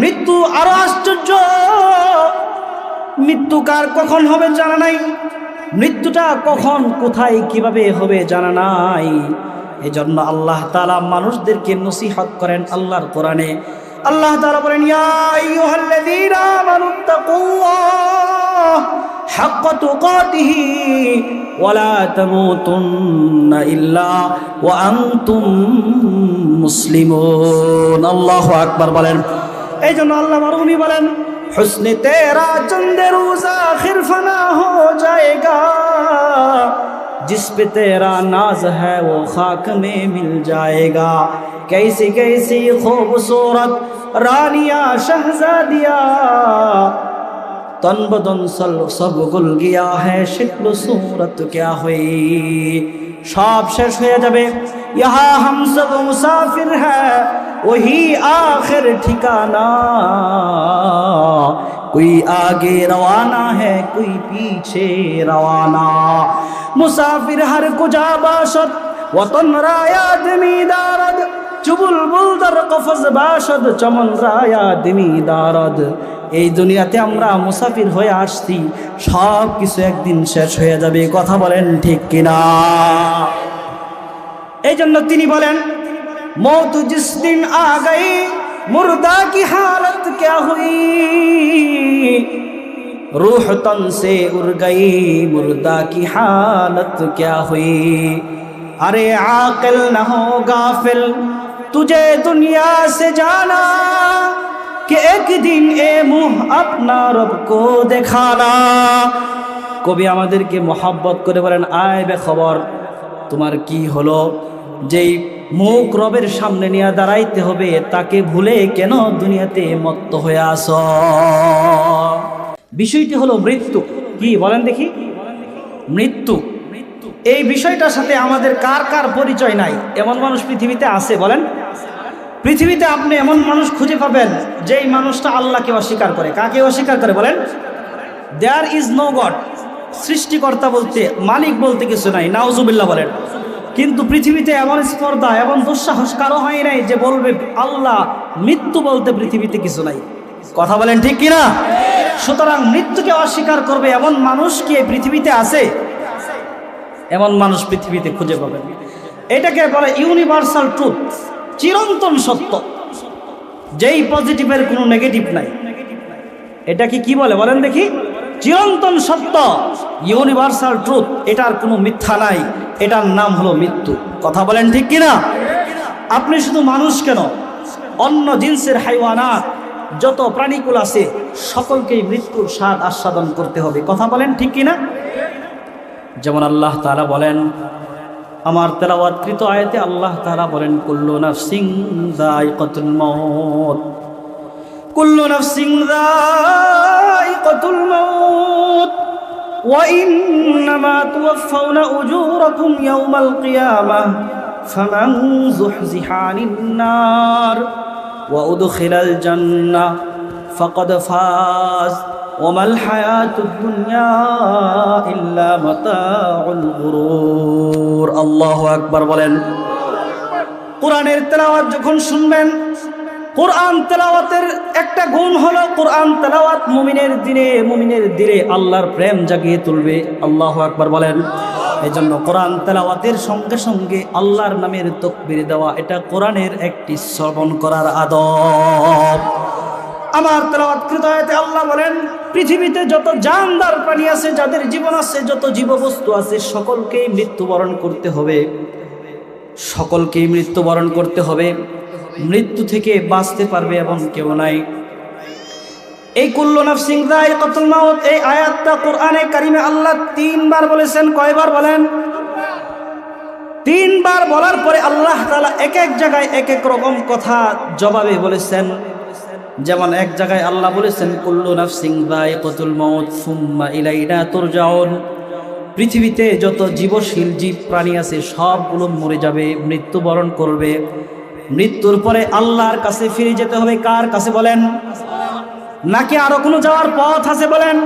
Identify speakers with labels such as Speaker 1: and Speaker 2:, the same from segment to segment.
Speaker 1: মৃত্যু আরো আশ্চর্য। মৃত্যু কার কখন হবে জানা নাই, মৃত্যুটা কখন কোথায় কিভাবে হবে জানা নাই। এজন্য আল্লাহ তাআলা মানুষদেরকে নসিহত করেন আল্লাহর কোরআনে। আল্লাহ তাআলা বলেন, ইয়া আইয়ুহাল্লাযীনা আমানুত্তাকুল্লাহ হাক্কা তুকাতিহি ওয়া লা তামুতুন্না ইল্লা ওয়া আনতুম মুসলিমুন। আল্লাহু আকবার বলেন। এই জন্য আল্লাহ মারুনি বলেন, हुस्न तेरा चंदे रोज़ आखिर फना हो जाएगा, जिस पे तेरा नाज है वो खाक में मिल जाएगा। कैसी कैसी खूबसूरत रानिया शहजादिया, तन बदन सब गुल गया है, शिक्ल सूरत क्या हुई। सब शेष हो जाबे, यहाँ हम सब मुसाफिर है, वही आखिर ठिकाना। कोई आगे रवाना है, कोई पीछे रवाना। मुसाफिर हर कुजा बाशद, वतन राया दिमी दारद, चुबुलबुल दर कफज बाशद, चमन राया दिमी दारद। এই দুনিয়াতে আমরা মুসাফির হয়ে আসছি, সব কিছু একদিন শেষ হয়ে যাবে। কথা বলেন ঠিক কিনা? এই জন্য তিনি বলেন, मौत जिस दिन आ गई मुर्दा की हालत क्या हुई, रूह तन से उड़ गई मुर्दा की हालत क्या हुई। अरे आकिल न हो गाफिल तुझे दुनिया से जाना, कि एक दिन ए मुँह अपना रब को देखाना। कवि আমাদেরকে मोहब्बत করে বলেন, আয় বে খবর তোমার কি হলো, যেই মুখ রবের সামনে নিয়ে দাঁড়াইতে হবে, তাকে ভুলে কেন দুনিয়াতে মত্ত হয়ে আসো। বিষয়টি হলো মৃত্যু। কি বলেন দেখি? মৃত্যু। এই বিষয়টার সাথে আমাদের কার কার পরিচয় নাই? এমন মানুষ পৃথিবীতে আছে? বলেন। পৃথিবীতে আপনি এমন মানুষ খুঁজে পাবেন যেই মানুষটা আল্লাহকে অস্বীকার করে। কাকে অস্বীকার করে বলেন? There is no God. সৃষ্টিকর্তা বলতে, মালিক বলতে কিছু নাই, নাউজুবিল্লাহ বলেন। কিন্তু পৃথিবীতে এমন স্পর্ধা, এমন দুঃসাহস কারো হয় নাই যে বলবে আল্লাহ মৃত্যু বলতে পৃথিবীতে কিছু নাই। কথা বলেন ঠিক কিনা? সুতরাং মৃত্যুকে অস্বীকার করবে এমন মানুষ কি এই পৃথিবীতে আছে? এমন মানুষ পৃথিবীতে খুঁজে পাবেন। এটাকে বলে ইউনিভার্সাল ট্রুথ, চিরন্তন সত্য, যেই পজিটিভের কোনো নেগেটিভ নাই। এটাকে কি বলে বলেন দেখি? চিরন্তন সত্য, ইউনিভার্সাল ট্রুথ, এটার কোনো মিথ্যা নাই। এটার নাম হলো মৃত্যু। কথা বলেন ঠিক কিনা? আপনি শুধু মানুষ কেন, অন্য জিনসের হাইওয়ানাত যত প্রাণীকুল আছে সকলকেই মৃত্যুর স্বাদ আস্বাদন করতে হবে। কথা বলেন ঠিক কিনা? যেমন আল্লাহ তাআলা বলেন, আমার তেলাওয়াতকৃত আয়াতে আল্লাহ তাআলা বলেন, কুল্লু নাফসিন যায়িকাতুল মাউত, কুল্লু নাফসিন যায়িকাতুল মাউত ওয়া ইন্নামা তুওয়াফাউনা উজুরাকুম ইয়াওমাল কিয়ামাহ ফামান যুহজিহা আনিন নার ওয়া উদখিলাল জান্নাহ ফাকাদ ফাজ ওয়া মাল হায়াতুদ দুনিয়া ইল্লা মাতাউল গুরুর। আল্লাহু আকবার বলেন। কোরআনের তেলাওয়াত যখন শুনবেন, কোরআন তেলাওয়াতের একটা গুণ হলো কোরআন তেলাওয়াত মুমিনের দিলে আল্লাহর প্রেম জাগিয়ে তুলবে। আল্লাহু আকবার বলেন। এজন্য কোরআন তেলাওয়াতের সঙ্গে সঙ্গে আল্লাহর নামের তাকবীর দেওয়া, এটা কোরআনের একটি শ্রবণ করার আদব। আমার তেলাওয়াতকৃত আয়াতে আল্লাহ বলেন, পৃথিবীতে যত জানদার প্রাণী আছে, যাদের জীবন আছে, যত জীববস্তু আছে, সকলকেই মৃত্যুবরণ করতে হবে। সকলকেই মৃত্যুবরণ করতে হবে। মৃত্যু থেকে বাঁচতে পারবে এমন কেউ নাই। এই কুল্লু নাফসিন যায়িকাতুল মাউত, এই আয়াতটা কোরআনে কারিমে আল্লাহ 3 বার বলেছেন। কয়বার বলেন? 3 বার বলার পরে আল্লাহ তাআলা এক এক জায়গায় এক এক রকম কথা জবাবে বলেছেন। যেমন এক জায়গায় আল্লাহ বলেছেন, কুল্লু নাফসিন যায়িকাতুল মাউত সুম্মা ইলাইনা তুরজাউন। পৃথিবীতে যত জীবশীল জীব প্রাণী আছে সবগুলো মরে যাবে, মৃত্যুবরণ করবে। মৃত্যুর পরে আল্লাহর কাছে ফিরে যেতে হবে। কার কাছে বলেন? নাকি আরো কোনো যাওয়ার পথ আছে বলেন?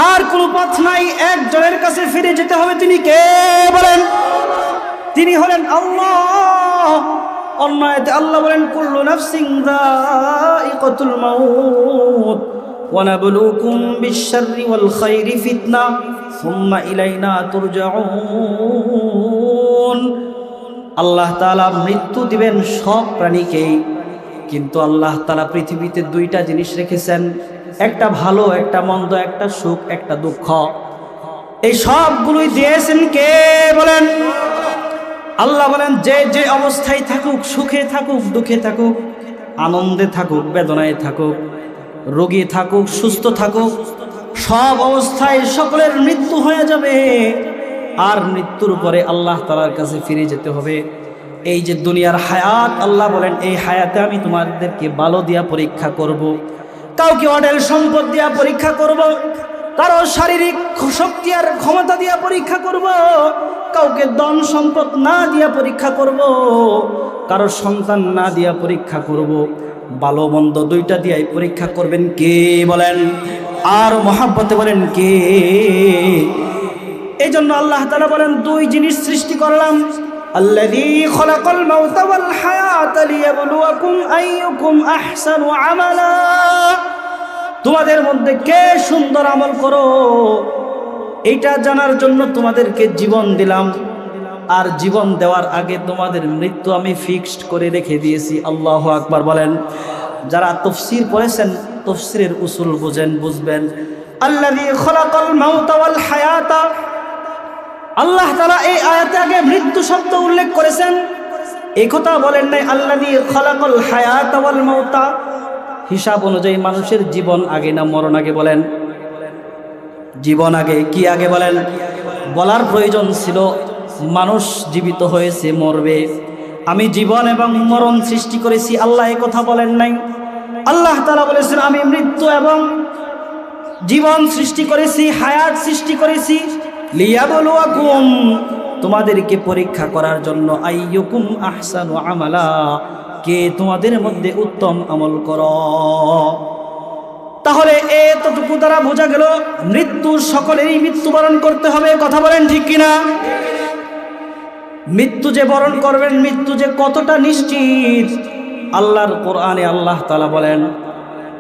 Speaker 1: আর কোনো পথ নাই, একজনের কাছে ফিরে যেতে হবে। তিনি কে বলেন? তিনি হলেন আল্লাহ। অন্য আয়াতে আল্লাহ বলেন, কুল্লু নাফসিন যাকাতুল মাউত ওয়া নাবলুকুম বিশ-শাররি ওয়াল খায়রি ফিতনা সুম্মা ইলাইনা তুরজাউন। আল্লাহ তাআলা মৃত্যু দিবেন সব প্রাণীকেই, কিন্তু আল্লাহ তাআলা পৃথিবীতে দুইটা জিনিস রেখেছেন, একটা ভালো, একটা মন্দ, একটা সুখ, একটা দুঃখ। এই সবগুলোই দিয়েছেন কে বলেন? আল্লাহ বলেন, যে যে অবস্থায় থাকুক, সুখে থাকুক, দুঃখে থাকুক, আনন্দে থাকুক, বেদনায় থাকুক, রোগী থাকুক, সুস্থ থাকুক, সব অবস্থায় সকলের মৃত্যু হয়ে যাবে। আর মৃত্যুর পরে আল্লাহ তাআলার কাছে ফিরে যেতে হবে। এই যে দুনিয়ার হায়াত, আল্লাহ বলেন এই হায়াতে আমি তোমাদেরকে ভালো দিয়া পরীক্ষা করব। কাউকে অঢেল সম্পদ দিয়া পরীক্ষা করব, কারো শারীরিক শক্তি আর ক্ষমতা দিয়া পরীক্ষা করব, কাউকে ধন সম্পদ না দিয়া পরীক্ষা করব, কারো সন্তান না দিয়া পরীক্ষা করব। ভালো মন্দ দুইটা দিয়াই পরীক্ষা করবেন কে বলেন? আর মহাব্বতে বলেন কে? এই জন্য আল্লাহ তাআলা বলেন, দুই জিনিস সৃষ্টি করলাম। আল্লাযী খালাকাল মাউতা ওয়াল হায়াতা লিয়াবলুয়াকুম আইয়ুকুম আহসানু আমালা। তোমাদের মধ্যে কে সুন্দর আমল করো এইটা জানার জন্য তোমাদেরকে জীবন দিলাম, আর জীবন দেওয়ার আগে তোমাদের মৃত্যু আমি ফিক্সড করে রেখে দিয়েছি। আল্লাহু আকবার বলেন। যারা তাফসীর পড়েছেন, তাফসীরের উসুল বুঝবেন। আল্লাযী খালাকাল মাউতা ওয়াল হায়াতা, আল্লাহ তাআলা এই আয়াতে আগে মৃত্যু শব্দ উল্লেখ করেছেন, এই কথা বলেন নাই আল্লাযী খালাকাল হায়াতা ওয়াল মাউতা। হিসাব অনুযায়ী মানুষের জীবন আগে না মরণ আগে? বলেন জীবন আগে। কি আগে বলেন? বলার প্রয়োজন ছিল, মানুষ জীবিত হয়েছে, মরবে। আমি জীবন এবং মরণ সৃষ্টি করেছি, আল্লাহ এই কথা বলেন নাই। আল্লাহ তাআলা বলেছেন আমি মৃত্যু এবং জীবন সৃষ্টি করেছি, হায়াত সৃষ্টি করেছি। লিয়াবলুয়াকুম, তোমাদেরকে পরীক্ষা করার জন্য। আইয়ুকুম আহসানু আমালা, কে তোমাদের মধ্যে উত্তম আমল করো। তাহলে এতটুকু দ্বারা বোঝা গেল মৃত্যু সকলেরই মৃত্যুবরণ করতে হবে। কথা বলেন ঠিক কিনা? মৃত্যু যে বরণ করবেন, মৃত্যু যে কতটা নিশ্চিত, আল্লাহর কোরআনে আল্লাহ তাআলা বলেন,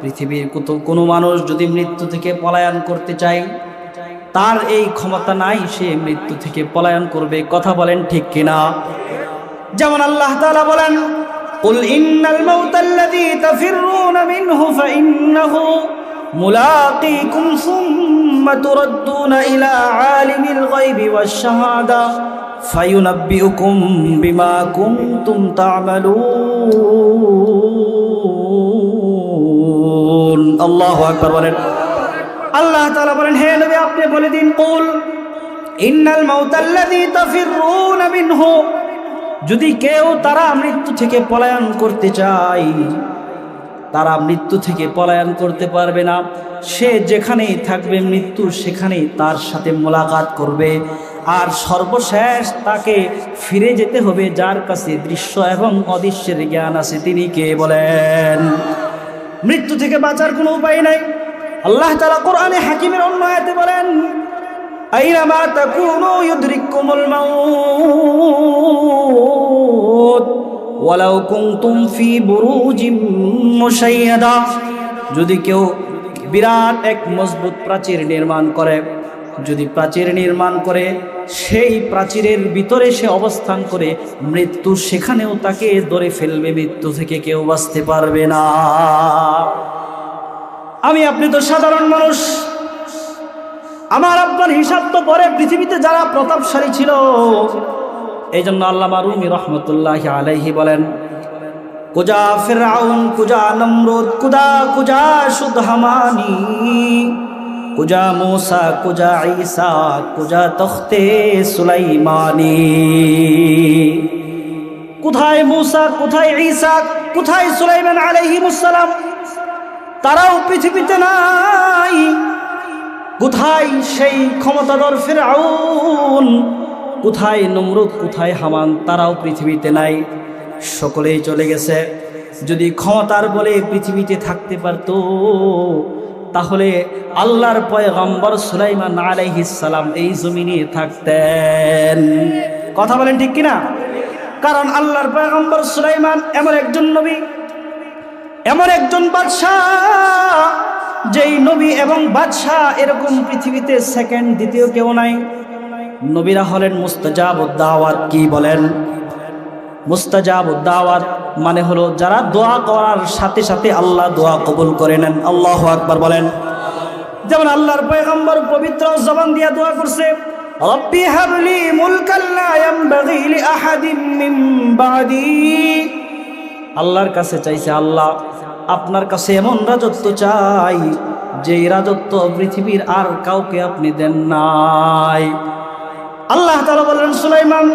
Speaker 1: পৃথিবীর কোনো মানুষ যদি মৃত্যু থেকে পলায়ন করতে চায়, তার এই ক্ষমতা নাই সে মৃত্যু থেকে পলায়ন করবে। কথা বলেন ঠিক কিনা? যেমন আল্লাহ তাআলা বলেন, কুল ইন্নাল মাউতাল্লাযী তাফিররুনা মিনহু ফাইন্নাহু মুলাকীকুম সুম্মা তুরাদ্দুনা ইলা আলিমিল গায়বি ওয়াশ শাহাদা ফায়ুনাব্বিউকুম বিমা কুনতুম তা'মালুন। আল্লাহু আকবার বলেন। আল্লাহ তাআলা বলেন, হে নবী আপনি বলে দিন, কুল ইন্নাল মাউতাল্লাযী তাফিররুনা মিনহু, যদি কেউ তারা মৃত্যু থেকে পলায়ন করতে চায়, তারা মৃত্যু থেকে পলায়ন করতে পারবে না। সে যেখানেই থাকবে মৃত্যু সেখানেই তার সাথে মোলাকাত করবে। আর সর্বশেষ তাকে ফিরে যেতে হবে যার কাছে দৃশ্য এবং অদৃশ্যের জ্ঞান আছে। তিনি কে বলেন? মৃত্যু থেকে বাঁচার কোনো উপায় নাই। আল্লাহ তাআলা কোরআনে হাকিমের অন্য আয়াতে বলেন, আইনামা তাকুনু ইউদরিকুমুল মাউত ওয়ালাউ কুনতুম ফি বুরুজিম মুশাইয়াদা। যদি কেউ বিরাট এক মজবুত প্রাচীর নির্মাণ করে, যদি প্রাচীর নির্মাণ করে, সেই প্রাচীরের ভিতরে সে অবস্থান করে, মৃত্যু সেখানেও তাকে ধরে ফেলবে, মৃত্যু থেকে কেউ বাঁচতে পারবে না। আমি আপনি তো সাধারণ মানুষ, আমার আপনার হিসাব তো পরে পৃথিবীতে যারা প্রতাপশালী ছিল। এই জন্য আল্লামা রুমি রহমতুল্লাহি আলাইহি বলেন, কুজা ফিরআউন, কুজা নমরুদ, কুজা সুদহামানি, কুজা মূসা, কুজা ঈসা, কুজা তখতে সুলাইমানি। কোথায় মূসা, কোথায় ঈসা, কোথায় সুলাইমান আলাইহিমুস সালাম? তারাও পৃথিবীতে নাই। কোথায় সেই ক্ষমতাধর ফিরআউন, কোথায় নমরুদ, কোথায় হামান? তারাও পৃথিবীতে নাই, সকলেই চলে গেছে। যদি ক্ষমতার বলে পৃথিবীতে থাকতে পারত, তাহলে আল্লাহর পয়গম্বর সুলাইমান আলাইহিস সালাম এই জমিনে থাকতেন। কথা বলেন ঠিক কিনা? কারণ আল্লাহর পয়গম্বর সুলাইমান এমন একজন নবী এমন একজন বাদশাহ, যেই নবী এবং বাদশাহ এরকম পৃথিবীতে সেকেন্ড দ্বিতীয় কেউ নাই। নবীরা হলেন মুস্তাজাবুদ দাওয়াত। কি বলেন? মুস্তাজাবুদ দাওয়াত মানে হলো যারা দোয়া করার সাথে সাথে আল্লাহ দোয়া কবুল করে নেন। আল্লাহু আকবার বলেন। যেমন আল্লাহর পয়গম্বর পবিত্র জবান দিয়া দোয়া করছে, রব্বি হাবলি মুলকান লা ইয়ানবাগি লিআহাদিন মিন বাদি। আল্লাহর কাছে চাইছে, আল্লাহ আপনার কাছে এমন রাজত্ব চাই যেই রাজত্ব পৃথিবীর আর কাউকে আপনি দেন নাই। আল্লাহ তাআলা বললেন, সুলাইমান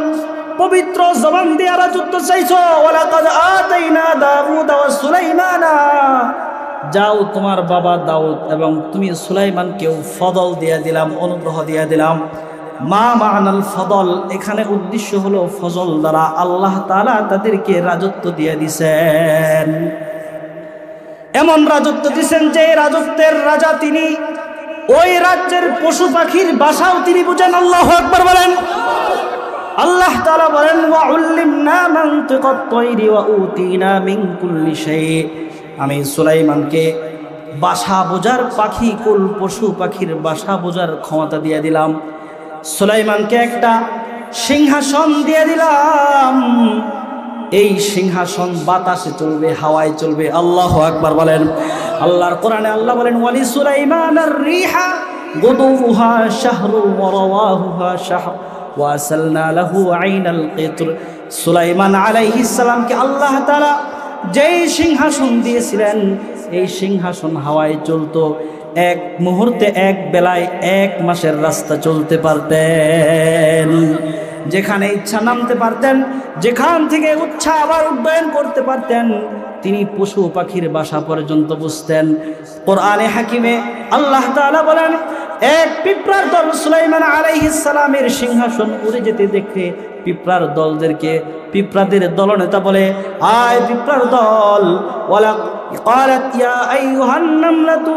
Speaker 1: পবিত্র জবান দিয়ে রাজত্ব চাইছো, ওয়ালাকাদ আতাইনা দাউদ ওয়া সুলাইমানা, যাও তোমার বাবা দাউদ এবং তুমি সুলাইমানকেও ফদল দিয়ে দিলাম, অনুগ্রহ দিয়ে দিলাম। মা মানাল ফদল, এখানে উদ্দেশ্য হলো ফজল দ্বারা আল্লাহ তাআলা তাদেরকে রাজত্ব দিয়ে দিছেন। এমন রাজত্ব দিছেন যে রাজত্বের রাজা তিনি, ওই রাজ্যের পশু পাখির বাসাও তিনি বুঝেন। আল্লাহু আকবার বলেন। আল্লাহ তাআলা বলেন, ওয়া উল্লিমনা মানতিকাত তায়রি ওয়া উতিনা মিন কুল্লি শাই। আমি সুলাইমানকে বাসা বোঝার, পাখি কুল পশু পাখির বাসা বোঝার ক্ষমতা দিয়ে দিলাম। সুলাইমানকে একটা সিংহাসন দিয়ে দিলাম। এই সিংহাসন বাতাসে চলবে, হাওয়ায় চলবে। আল্লাহু আকবার বলেন। আল্লাহর কোরআনে আল্লাহ বলেন, ওয়ালি সুলাইমানার রিহা গুদুহা শাহরু ওয়া রাওয়াহুহা শাহর ওয়া আসালনা লাহু আইনাল কিতর। সুলাইমান আলাইহিস সালামকে আল্লাহ তাআলা যেই সিংহাসন দিয়েছিলেন, এই সিংহাসন হাওয়ায় চলতো। এক মুহূর্তে, এক বেলায় 1 মাসের রাস্তা চলতে পারতেন। যেখানে ইচ্ছা নামতে পারতেন, যেখান থেকে ইচ্ছা আবার উড্ডয়ন করতে পারতেন। তিনি পশু পাখির বাসা পর্যন্ত বুঝতেন। কোরআনে হাকিমে আল্লাহ তাআলা বলেন, এক পিঁপড়ার দল সুলাইমান আলাইহিস সালামের সিংহাসন উড়ে যেতে দেখে পিঁপড়ার দলদেরকে, পিঁপড়াদের দলনেতা বলে, আয় পিঁপড়ার দল, ওয়ালা ক্বালাত ইয়া আইয়ুহান নামলাতু,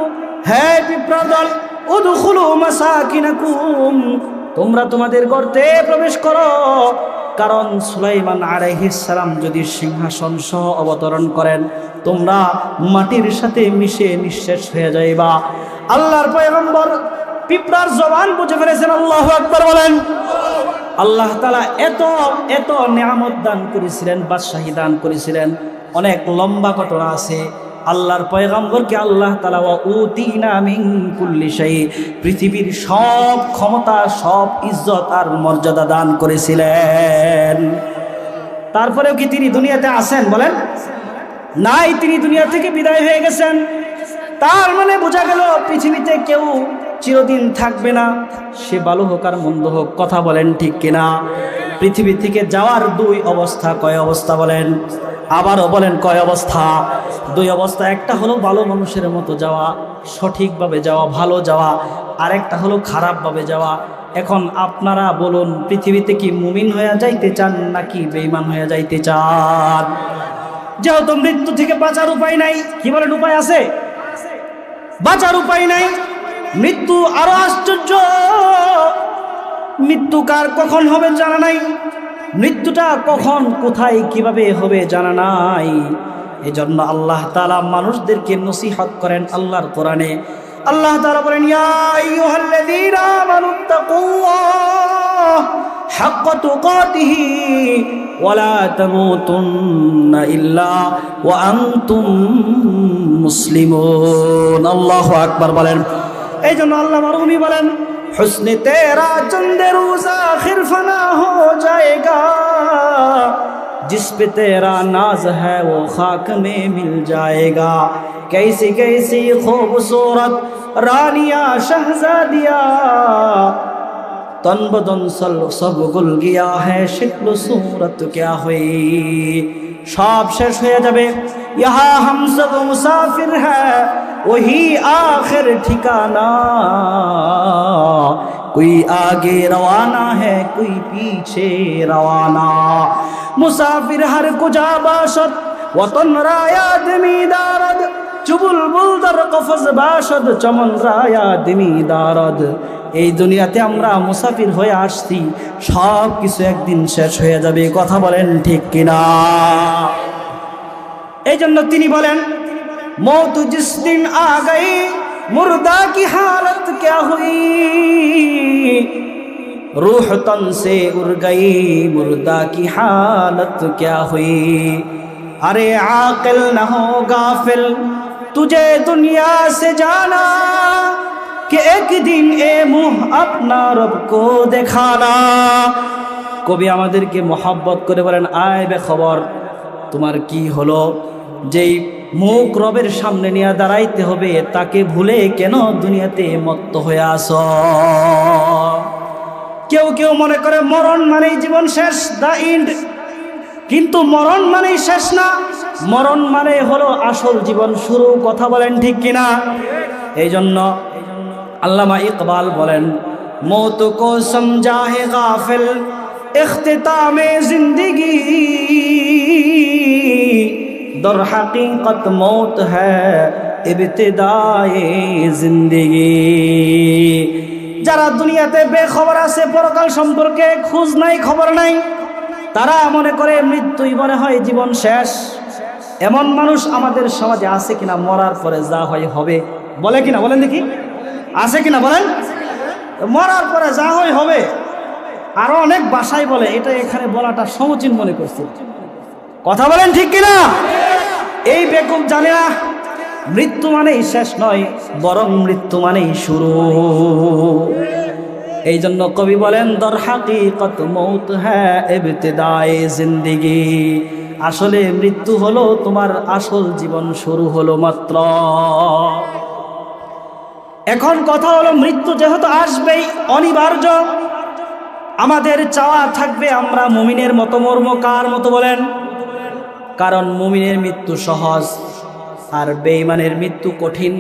Speaker 1: হে পিঁপড়ার দল, উদখুলু মাসাকিনাকুম, তোমরা তোমাদের গর্তে প্রবেশ করো। কারণ সুলাইমান আলাইহিস সালাম যদি সিংহাসন সহ অবতরণ করেন, তোমরা মাটির সাথে মিশে নিঃশেষ হয়ে যাইবা। আল্লাহর পয়গম্বর পিঁপড়ার জবান বুঝে ফেলেছেন। আল্লাহু আকবার বলেন। আল্লাহ তাআলা এত এত নিয়ামত দান করেছিলেন, বাদশাহী দান করেছিলেন। অনেক লম্বা ঘটনা আছে। আল্লাহর পয়গম্বরকে আল্লাহ তাআলা ওয়া উতিনা মিন কুল্লি শাই, পৃথিবীর সব ক্ষমতা, সব ইজ্জত আর মর্যাদা দান করেছিলেন। তারপরেও কি তিনি দুনিয়াতে আছেন? বলেন নাই, তিনি দুনিয়া থেকে বিদায় হয়ে গেছেন। তার মানে বোঝা গেল পৃথিবীতে কেউ চিরদিন থাকবে না, সে ভালো হোক আর মন্দ হোক। কথা বলেন ঠিক কিনা? পৃথিবী থেকে যাওয়ার 2 অবস্থা। কয় অবস্থা বলেন? আবারও বলেন, কয় অবস্থা? 2 অবস্থা। একটা হলো ভালো মানুষের মতো যাওয়া, সঠিকভাবে যাওয়া, ভালো যাওয়া। আর একটা হলো খারাপভাবে যাওয়া। এখন আপনারা বলুন, পৃথিবীতে কি মুমিন হয়ে যাইতে চান নাকি বেঈমান হয়ে যাইতে চান? যেহেতু মৃত্যু থেকে বাঁচার উপায় নাই, কি বলেন উপায় আছে? বাঁচার উপায় নাই। মৃত্যু আরো আশ্চর্য। মৃত্যু কার কখন হবে জানা নাই, মৃত্যুটা কখন কোথায় কিভাবে হবে জানা নাই। এজন্য আল্লাহ তাআলা মানুষদেরকে নসিহত করেন আল্লাহর কোরআনে। আল্লাহ তাআলা বলেন, ইয়া আইয়ুহাল্লাযীনা আমানুত্তাকুল্লাহ হাক্কা তুকাতিহি ওয়া লা তামুতুন্না ইল্লা ওয়া আনতুম মুসলিমুন। আল্লাহু আকবার বলেন। এই জন্য আল্লাহ মারুমি বলেন, हुस्न तेरा चंद रोज आखिर फना हो जाएगा, जिस पे तेरा नाज है वो खाक में मिल जाएगा। कैसी कैसी खूबसूरत रानिया शहजादिया, तन बदन सब गुल गया है, शिक्ल सूरत क्या हुई। सब शेष हो जाबे, यहाँ हम सब मुसाफिर है, वही आखिर ठिकाना। कोई आगे रवाना है, कोई पीछे रवाना। मुसाफिर हर कुजा बाशद, वतन राया दिमी दारद। चुबुलबुल दर कफज बाशद, चमन राया दिमी दारद। এই দুনিয়াতে আমরা মুসাফির হয়ে আসছি, সব কিছু একদিন শেষ হয়ে যাবে। কথা বলেন ঠিক কিনা? এই জন্য তিনি বলেন, मौत जिस दिन आ गई मुर्दा की हालत क्या हुई, रूह तन से उड़ गई मुर्दा की हालत क्या हुई। अरे आकिल न हो गाफिल तुझे दुनिया से जाना कि एक दिन ए मुँह अपना रब को देखाना। কবি আমাদেরকে মহব্বত করে বলেন, আয় বে খবর তোমার কি হলো, যেই মুখ রবের সামনে নিয়ে দাঁড়াইতে হবে তাকে ভুলে কেন দুনিয়াতে মত্ত হয়ে আসো। কেউ কেউ মনে করে মরণ মানেই জীবন শেষ, দা এন্ড, কিন্তু মরণ মানেই শেষ না, মরণ মানে হলো আসল জীবন শুরু। কথা বলেন ঠিক কিনা? এই জন্য আল্লামা ইকবাল বলেন, মৌত কো সমঝা হে গাফিল ইখতিতামে জিন্দগি, দর হাকিকত মৌত হ্যায় ইবতিদায়ে জিন্দগি। যারা দুনিয়াতে বেখবর আছে, পরকাল সম্পর্কে খোঁজ নাই খবর নাই, তারা মনে করে মৃত্যুই মনে হয় জীবন শেষ। এমন মানুষ আমাদের সমাজে আছে কিনা? মরার পরে যা হয় হবে বলে কিনা? বলেন দেখি, আছে কিনা বলেন? মরার পরে যা হয় হবে। আরো অনেক ভাষায় বলে, এটা এখানে বলাটা সমীচীন মনে করছি। কথা বলেন ঠিক কিনা? এই বেকুব জানে না মৃত্যু মানেই শেষ নয়, বরং মৃত্যু মানেই শুরু। এই জন্য কবি বলেন, দর হাকিকত মৌত হ্যায় ইবতিদায়ে জিন্দেগি, আসলে মৃত্যু হলো তোমার আসল জীবন শুরু হলো মাত্র। এখন কথা হলো, মৃত্যু যেহেতু আসবেই, অনিবার্য, আমাদের চাওয়া থাকবে আমরা মুমিনের মতো মরব। কার মতো বলেন? কারণ মুমিনের মৃত্যু সহজ আর বেঈমানের মৃত্যু কঠিন।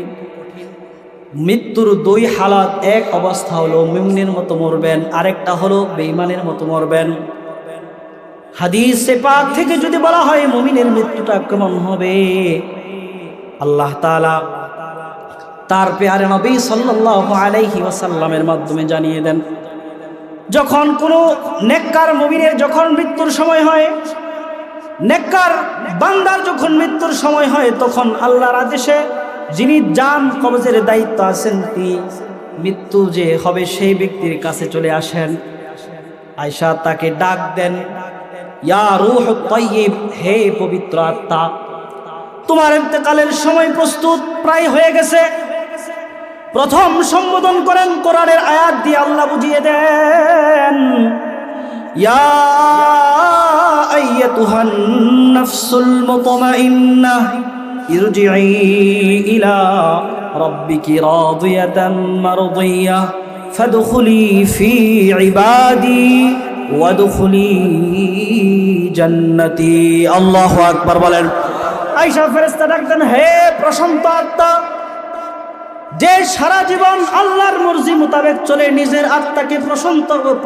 Speaker 1: মৃত্যুর দুই হালাত, এক অবস্থা হলো মুমিনের মতো মরবেন, আরেকটা হলো বেঈমানের মতো মরবেন। হাদিসে পাক থেকে যদি বলা হয় মুমিনের মৃত্যুটা কেমন হবে, আল্লাহ তাআলা তার প্যারে নবী সাল্লাল্লাহু আলাইহি ওয়াসাল্লামের মাধ্যমে জানিয়ে দেন, যখন কোনো নেককার মুমিনের যখন মৃত্যুর সময় হয়, নেককার বান্দার যখন মৃত্যুর সময় হয়, তখন আল্লাহর আদেশে যিনি জান কবজের দায়িত্ব আছেন, তিনি মৃত্যু যে হবে সেই ব্যক্তির কাছে চলে আসেন। আয়েশা তাকে ডাক দেন, ইয়া রূহ তাইয়্যিব, হে পবিত্র আত্মা, তোমার ইন্তেকালের সময় প্রস্তুত প্রায় হয়ে গেছে। প্রথম সম্বোধন করেন কোরআনের আয়াত দিয়ে, আল্লাহ বুঝিয়ে দেন, ইয়া আইয়াতুহান নাফসুল মুতমাইন্নাহ ইরজিই ইলা রাব্বিকি রাদিয়াতাম মারদিয়াহ ফাদখুলি ফি ইবাদি ওয়াদখুলি জান্নাতি। আল্লাহু আকবার বলেন। আয়েশা ফেরেশতা ডাকতেন, হে প্রশান্ত আত্মা, যে সারা জীবন আল্লাহর মর্জি মোতাবেক চলে নিজের আত্মাকে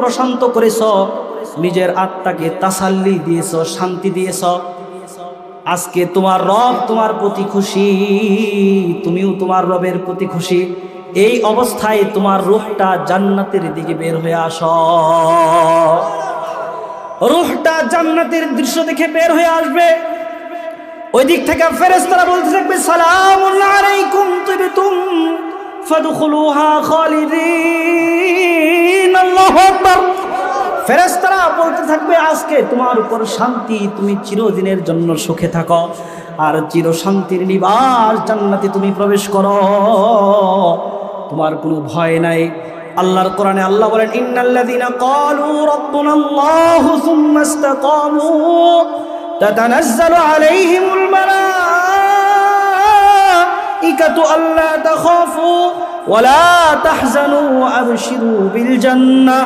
Speaker 1: প্রশান্ত করেছ, নিজের আত্মাকে তাসাল্লি দিয়েছ, শান্তি দিয়েছ, আজকে তোমার রব তোমার প্রতি খুশি, তুমিও তোমার রবের প্রতি খুশি। এই অবস্থায় তোমার রূহটা জান্নাতের দিকে বের হয়ে আসো। রূহটা জান্নাতের দৃশ্য দেখে বের হয়ে আসবে। ওই দিক থেকে ফেরেশতারা বলতে থাকবে, সালামুন আলাইকুম তিবতুম ফাদখুলুহা খালিদিন। আল্লাহু আকবার। ফেরেশতারা বলতে থাকবে, আজকে তোমার উপর শান্তি, তুমি চিরদিনের জন্য সুখে থাকো, আর চির শান্তির নিবাস জান্নাতে তুমি প্রবেশ করো, তোমার কোনো ভয় নাই। আল্লাহর কোরআনে আল্লাহ বলেন, ইন্নাল্লাযীনা ক্বালু রাব্বুনাল্লাহু সুম্মা ইসতাকামু তাতানাজ্জালু আলাইহিমুল মালাইকাতু আল্লা তাখাফু ওয়া লা তাহজানু ওয়া আবশিরু বিল জান্নাহ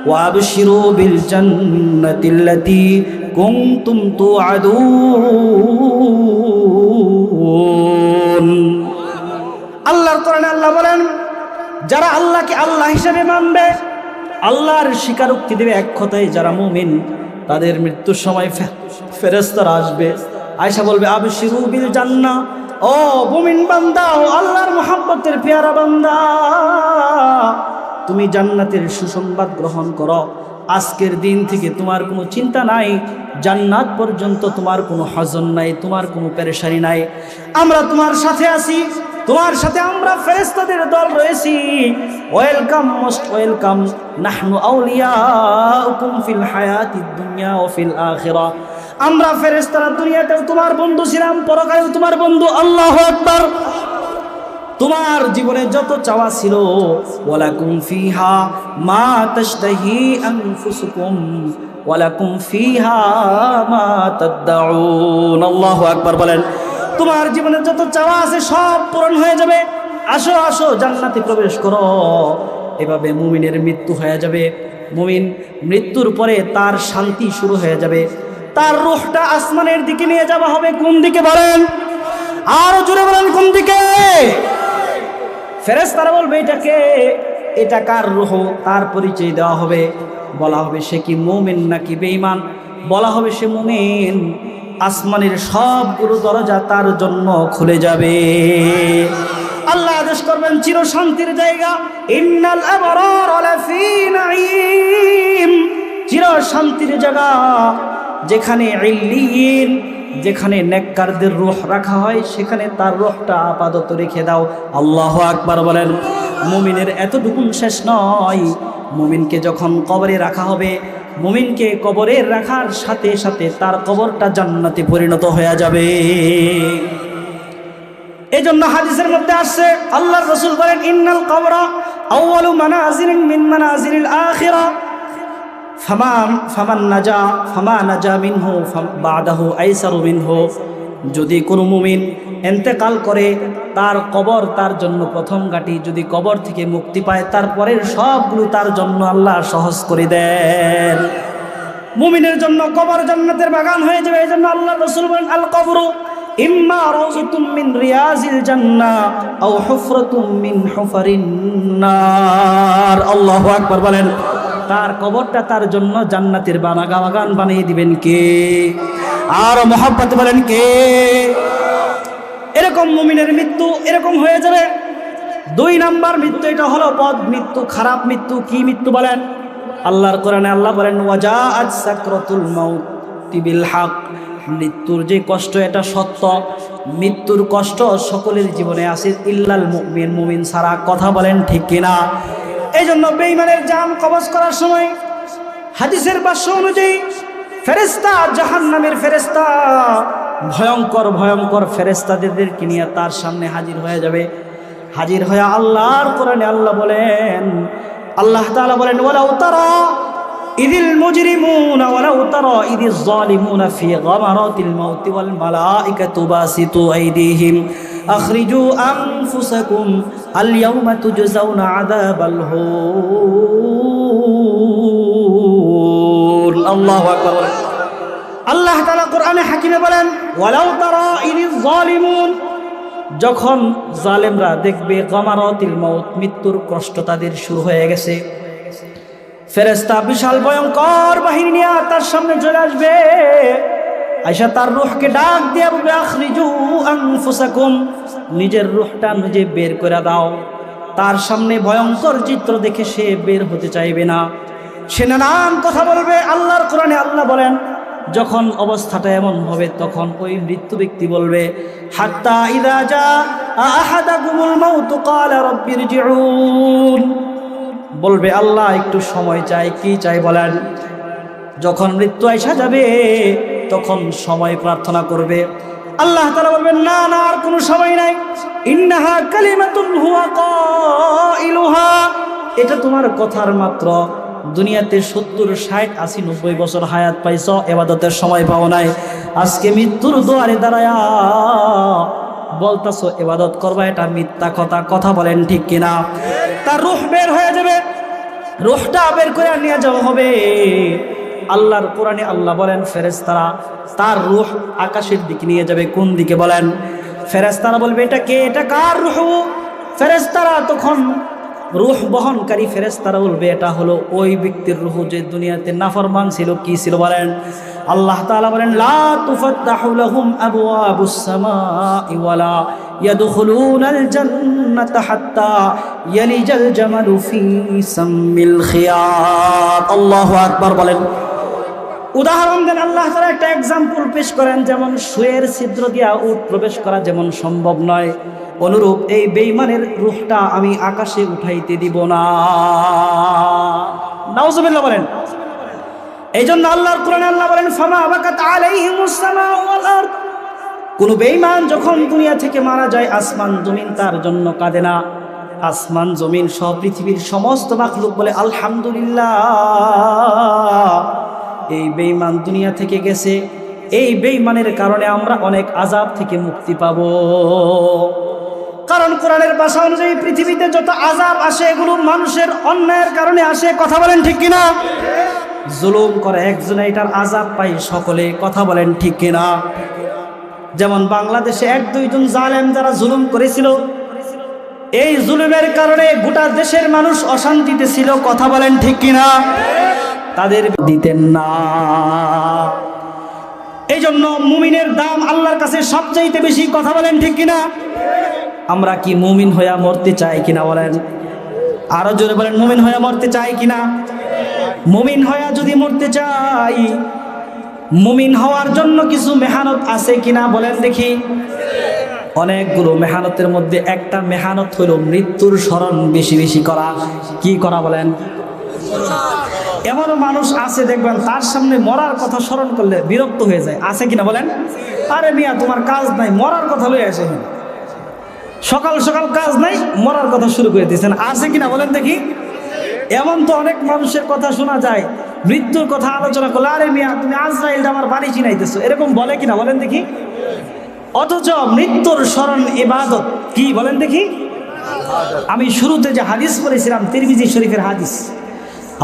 Speaker 1: ওয়া আবশিরু বিল জান্নাতিল্লাতী কুনতুম তুআদুন। আল্লাহর কোরআনে আল্লাহ বলেন, যারা আল্লাহকে আল্লাহ হিসেবে মানবে, আল্লাহর স্বীকারোক্তি দেবে, এক কথায় যারা মুমিন, তাদের মৃত্যুর সময় ফেরেশতারা আসবে। আয়েশা বলবে, আবশিরু বিল জান্নাহ, ও মুমিন বান্দা, ও আল্লাহর মুহাব্বতের পেয়ারা বান্দা, তুমি জান্নাতের সুসংবাদ গ্রহণ করো। আজকের দিন থেকে তোমার কোনো চিন্তা নাই, জান্নাত পর্যন্ত তোমার কোনো হজন নাই, তোমার কোনো পেরেশানি নাই। আমরা তোমার সাথে আছি, তোমার সাথে আমরা ফেরেশতাদের দল রয়েছি। Welcome, most welcome. নাহনু আউলিয়াউকুম ফিল হায়াতিদ দুনিয়া ওয়া ফিল আখিরাহ। আমরা ফেরেশতারা দুনিয়াতেও তোমার বন্ধু ছিলাম, পরকালেও তোমার বন্ধু। আল্লাহু আকবার। তোমার জীবনে যত চাওয়া ছিল, ওয়ালাকুম ফিহা মা তাশতাহি আনফুসুকুম ওয়ালাকুম ফিহা মা তাদউন। আল্লাহু আকবার বলেন। তোমার জীবনে যত চাওয়া আছে সব পূরণ হয়ে যাবে। আসো আসো, জান্নাতে প্রবেশ করো। এভাবে মুমিনের মৃত্যু হয়ে যাবে। মুমিন মৃত্যুর পরে তার শান্তি শুরু হয়ে যাবে। তার রূহটা আসমানের দিকে নিয়ে যাওয়া হবে। কোন দিকে বলেন? আরো জোরে বলেন, কোন দিকে? ফেরেশতারা বলবে এটাকে, এটা কার রূহ? তার পরিচয় দেওয়া হবে। বলা হবে সে কি মুমিন নাকি বেঈমান। বলা হবে সে মুমিন। আসমানের সবগুলো দরজা তার জন্য খুলে যাবে। আল্লাহ আদেশ করবেন চির শান্তির জায়গা, ইন্নাল আবরার লাফি নাঈম। চির শান্তির জায়গা যেখানে ইল্লিয়িন, যেখানে নেককারদের রূহ রাখা হয়, সেখানে তার রূহটা আপাতত রেখে দাও। আল্লাহু আকবার বলেন। মুমিনের এতটুকু শেষ নয়। মুমিনকে যখন কবরে রাখা হবে, মুমিনকে কবরে রাখার সাথে সাথে তার কবরটা জান্নাতে পরিণত হয়ে যাবে। এই জন্য হাদিসের মধ্যে আসছে, আল্লাহর রাসূল বলেন ইন্নাল কবরা আউয়ালু মানাজিলিন মিন মানাজিলিল আখিরা ফামান নাজা মিনহু বাদাহু আইসারু মিনহু। যদি কোনো মুমিন ইন্তেকাল করে, তার কবর তার জন্য প্রথম ঘাঁটি। যদি কবর থেকে মুক্তি পায়, তারপরের সবগুলো তার জন্য আল্লাহ সহজ করে দেন। মুমিনের জন্য কবর জান্নাতের বাগান হয়ে যাবে। এই জন্য আল্লাহ রাসূল বলেন আল কবরু ইম্মা রাউযাতুম মিন রিয়াজিল জান্নাহ আও হুফরাতুম মিন হুফারিন নার। আল্লাহু আকবার বলেন। তার কবরটা তার জন্য জান্নাতের বাগান বানিয়ে দিবেন কে? আর মহব্বত বলেন কে? এরকম মুমিনের মৃত্যু এরকম হয়ে যাবে। 2 নাম্বার মৃত্যু, এটা হলো বদ মৃত্যু, খারাপ মৃত্যু। কি মৃত্যু বলেন? আল্লাহর কোরআনে আল্লাহ বলেন ওয়াজাআত সাকরাতুল মাউতি বিল হক। মৃত্যুর যে কষ্ট এটা সত্য। মৃত্যুর কষ্ট সকলের জীবনে আসে, ইল্লাল মুমিন, মুমিন ছাড়া। কথা বলেন ঠিক কিনা? এই জন্য বেঈমানের জান কবজ করার সময় হাদিসের ভাষ্য অনুযায়ী ফেরেশতা, জাহান্নামের ফেরেশতা, ভয়ঙ্কর ভয়ঙ্কর ফেরেশতাদেরকে নিয়ে তার সামনে হাজির হয়ে যাবে। হাজির হয়ে আল্লাহর কোরআনে আল্লাহ বলেন, আল্লাহ তাআলা বলেন ওয়ালাউ তারা ইদিল মুজরিমুনা ওয়ালাউ তারা ইদিজ জালিমুনা ফি গামারাতিল মাউতি ওয়াল মালাইকাতু বাসিতু আইদিহিম আখরিজু আনফুসাকুম আল ইয়াউমা তুজজাউনা আযাবাল হুন। আল্লাহু আকবার। আল্লাহ তাআলা কোরআনে হাকিমে বলেন ওয়ালাউ তারা ইদিজ জালিমুন। যখন জালেমরা দেখবে গামারাতিল মাউত, মৃত্যুর কষ্ট তাদের শুরু হয়ে গেছে, ফেরেশতা বিশাল ভয়ঙ্কর বাহিনী নিয়ে তার সামনে চলে আসবে। আয়েশা তার রূহকে ডাক দিয়ে বলবে আখরিজু আনফুসাকুম, নিজের রূহটা নিজে বের করে দাও। তার সামনে ভয়ঙ্কর চিত্র দেখে সে বের হতে চাইবে না, সে নানান কথা বলবে। আল্লাহর কোরআনে আল্লাহ বলেন যখন অবস্থাটা এমন হবে, তখন ওই মৃত্যু ব্যক্তি বলবে হাত্তা ইযা জা আহাদাকুমুল মাউত ক্বালা রাব্বিরজিউন, বলবে আল্লাহ একটু সময় চাই। কি চাই বলেন? যখন মৃত্যু আইসা যাবে তখন সময় প্রার্থনা করবে। আল্লাহ তাআলা বলবেন না না, আর কোনো সময় নাই। ইন্নাহা কালিমাতুন হুয়া কাইলুহা, এটা তোমার কথার মাত্র। দুনিয়াতে 70, 60, 80, 90 বছর হায়াত পাইছ, ইবাদতের সময় পাও নাই। আজকে মৃত্যুর দুয়ারে দাঁড়ায়া বলতাছো ইবাদত করবা, এটা মিথ্যা কথা। কথা বলেন ঠিক কিনা? তার রূহ বের হয়ে যাবে, রূহটা বের করে নিয়ে যাওয়া হবে। আল্লাহর কোরআনে আল্লাহ বলেন ফেরেশতারা তার রূহ আকাশের দিকে নিয়ে যাবে। কোন দিকে বলেন? ফেরেশতারা বলবে এটা কে, এটা কার রূহ? ফেরেশতারা তখন রূহ বহনকারী ফেরেশতারা বলবে এটা হলো ওই ব্যক্তির রূহ যে দুনিয়াতে নাফরমান ছিল। কি ছিল বলেন? আল্লাহ তাআলা বলেন লা তুফাত্তাহু লাহুম আবওয়াবুস সামাই ওয়ালা ইয়াদখুলুনাল জান্নাতা হাত্তা ইয়ালিজাল জামালু ফি সাম্মিল খিয়াত। আল্লাহু আকবার বলেন। উদাহরণ দেন আল্লাহ তাআলা একটা एग्जांपल পেশ করেন, যেমন সুয়ের ছিদ্র দিয়া উট প্রবেশ করা যেমন সম্ভব নয়, অনুরূপ এই বেঈমানের রূহটা আমি আকাশে উঠাইতে দিব না। নাউজুবিল্লাহ বলেন। এইজন্য আল্লাহর কোরআনে আল্লাহ বলেন ফামা বাকাত আলাইহিমুস সামাউ ওয়াল আরদ। কোন বেঈমান যখন দুনিয়া থেকে মারা যায় আসমান জমিন তার জন্য কাঁদে না। আসমান জমিন সব পৃথিবীর সমস্ত মাখলুক বলে আলহামদুলিল্লাহ, এই বেঈমান দুনিয়া থেকে গেছে, এই বেঈমানের কারণে আমরা অনেক আযাব থেকে মুক্তি পাব। কারণ কোরআনের ভাষা অনুযায়ী পৃথিবীতে যত আযাব আসে এগুলো মানুষের অন্যায়ের কারণে আসে। কথা বলেন ঠিক কিনা? জুলুম করে একজনে এটার আযাব পাই সকলে। কথা বলেন ঠিক কিনা? যেমন বাংলাদেশে এক দুইজন জালেম যারা জুলুম করেছিল, এই জুলুমের কারণে গোটা দেশের মানুষ অশান্তিতে ছিল। কথা বলেন ঠিক কিনা? তাদের দিতেন না। এই জন্য মুমিনের দাম আল্লাহর কাছে সবচাইতে বেশি। কথা বলেন ঠিক কিনা? আমরা কি মুমিন হইয়া মরতে চাই কিনা বলেন? আরো জোরে বলেন, মুমিন হইয়া মরতে চাই কিনা? মুমিন হইয়া যদি মরতে চাই, মুমিন হওয়ার জন্য কিছু মেহনত আছে কিনা বলেন দেখি। অনেকগুলো মেহনতের মধ্যে একটা মেহনত হইল মৃত্যুর স্মরণ বেশি বেশি করা। কি করা বলেন? এমনও মানুষ আছে দেখবেন তার সামনে মরার কথা স্মরণ করলে বিরক্ত হয়ে যায়। আছে কিনা বলেন? আরে মিয়া তোমার কাজ নাই, মরার কথা লয়ে আসে। সকাল সকাল কাজ নাই, মরার কথা শুরু করে দিয়েছেন। আছে কিনা বলেন দেখি? এমন তো অনেক মানুষের কথা শোনা যায়, মৃত্যুর কথা আলোচনা করলে আরে মিয়া তুমি আজরাইলটা আমার বাড়ি চিনাইতেছো, এরকম বলে কিনা বলেন দেখি? অথচ মৃত্যুর স্মরণ ইবাদত। কি বলেন দেখি? আমি শুরুতে যে হাদিস পড়েছিলাম তিরমিজি শরীফের হাদিস,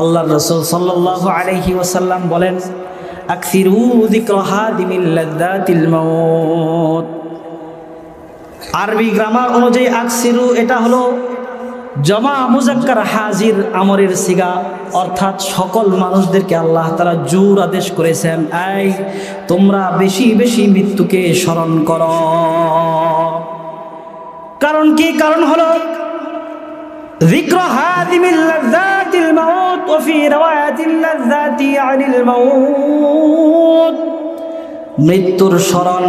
Speaker 1: আল্লাহর রাসূল সাল্লাল্লাহু আলাইহি ওয়াসাল্লাম বলেন আকসিরু যিকরা হাদিমিল লাযযাতিল মাউত। আরবি গ্রামার অনুযায়ী আকসিরু এটা হলো জমা মুজাক্কার হাজির আমরের সিগা, অর্থাৎ সকল মানুষদেরকে আল্লাহ তাআলা জোর আদেশ করেছেন এই তোমরা বেশি বেশি মৃত্যুকে স্মরণ করো। কারণ কি? কারণ হলো যিকরা হাদিমিল লাযযাতিল মাউত ওয়া ফি রাওয়ায়াতিল লাযযাতি আনিল মাউত। মৃত্যুর স্মরণ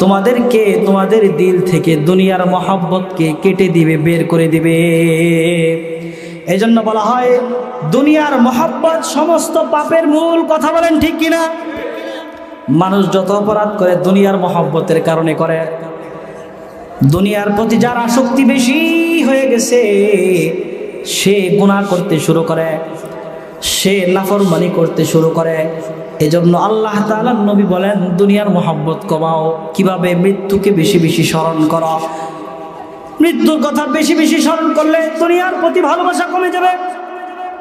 Speaker 1: তোমাদেরকে তোমাদের দিল থেকে দুনিয়ার মহব্বতকে কেটে দিবে, বের করে দিবে। এই জন্য বলা হয় দুনিয়ার মহব্বত সমস্ত পাপের মূল। কথা বলেন ঠিক কিনা? মানুষ যত অপরাধ করে দুনিয়ার মহব্বতের কারণে করে। দুনিয়ার প্রতি যার আসক্তি বেশি হয়ে গেছে সে গুনাহ করতে শুরু করে, সে নাফরমানি করতে শুরু করে। এজন্য আল্লাহ তাআলার নবী বলেন দুনিয়ার মহব্বত কমাও। কিভাবে? মৃত্যুকে বেশি বেশি স্মরণ করো। মৃত্যুর কথা বেশি বেশি স্মরণ করলে দুনিয়ার প্রতি ভালোবাসা কমে যাবে।